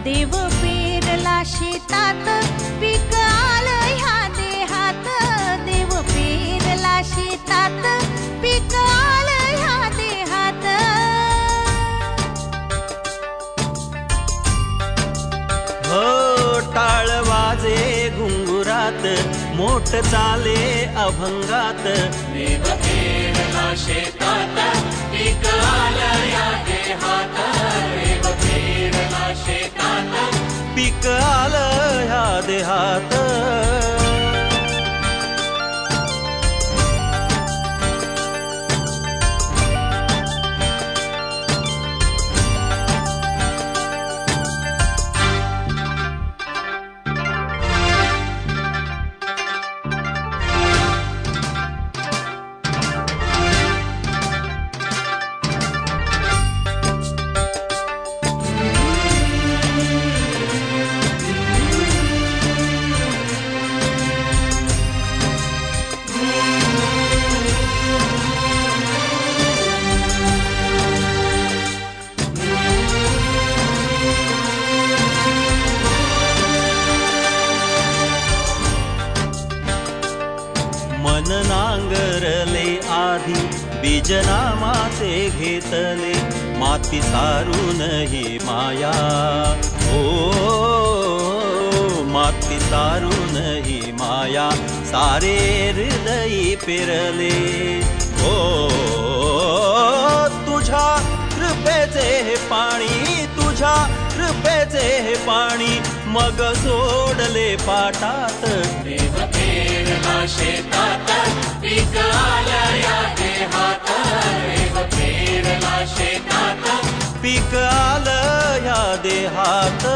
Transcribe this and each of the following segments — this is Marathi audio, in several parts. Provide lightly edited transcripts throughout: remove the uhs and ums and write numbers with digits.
देव पेरला शेतात पीक आलं ह्या देहात. देव पेरला शेतात पीक आलं ह्या देहात. हो टाळ वाजे घुंगुरात मोठ चाले अभंगात. देव पेरला शेतात पीक आलं या देहात. देव पेरला शेतात पीक आलं ह्या देहात. मन नांगरले आधी बीजनामाचे घेतले. माती सारून ही माया ओ माती सारून ही माया. सारे हृदयी पेरले ओ तुझ्या कृपेचे हे पाणी. तुझ्या कृपेचे हे पाणी मग सोडले पाटात. देव पेरला शेतात पीक आलं या देहात. देव पेरला शेतात पीक आलं ह्या देहात.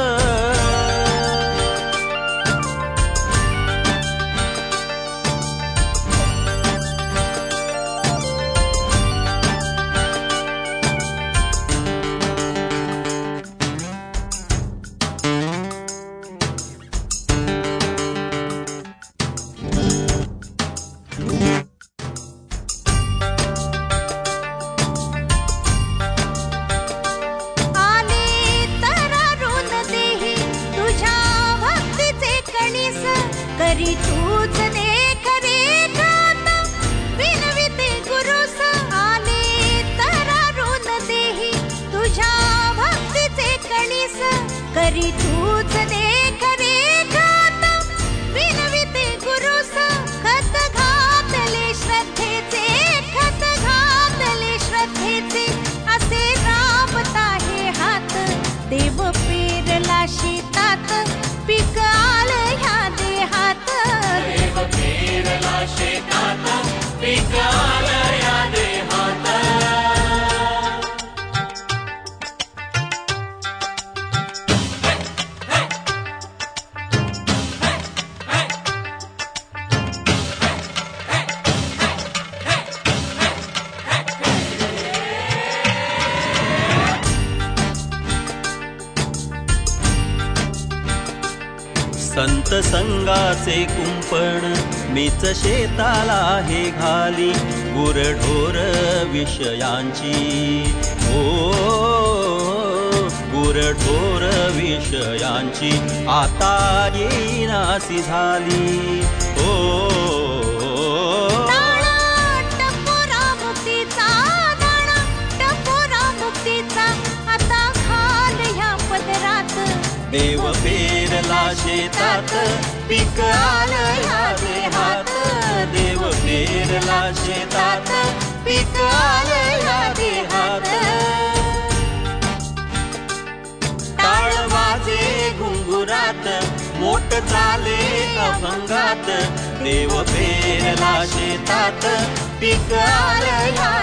करी तूच देख रेखात विनविते गुरुस. आले तरारून देही तुझ्या भक्तीचे कणीस. करी तूच देख रेखात विनविते गुरुस. खत घातले श्रद्धेचे खत घातले श्रद्धेचे असे राबता हे हात. देव पेरला शेतात पीक आलं ह्या देहात. देव पेरला शेतात पीक आलं या देहात. संत संगाचे कुंपण मीच शेताला हे घाली. गुरढोर विषयांची ओ गुरढोर विषयांची आता येईनासी झाली ओ. टपोरा मुक्तीचा दाणा टपोरा मुक्तीचा आता घाल ह्या पदरात. देव पेरला शेतात पीक आलं ह्या देहात. देव पेरला शेतात पीक आलं ह्या देहात. टाळ वाजे घुंगुरात मोठ चाले अभंगात. देव पेरला शेतात पीक आलं ह्या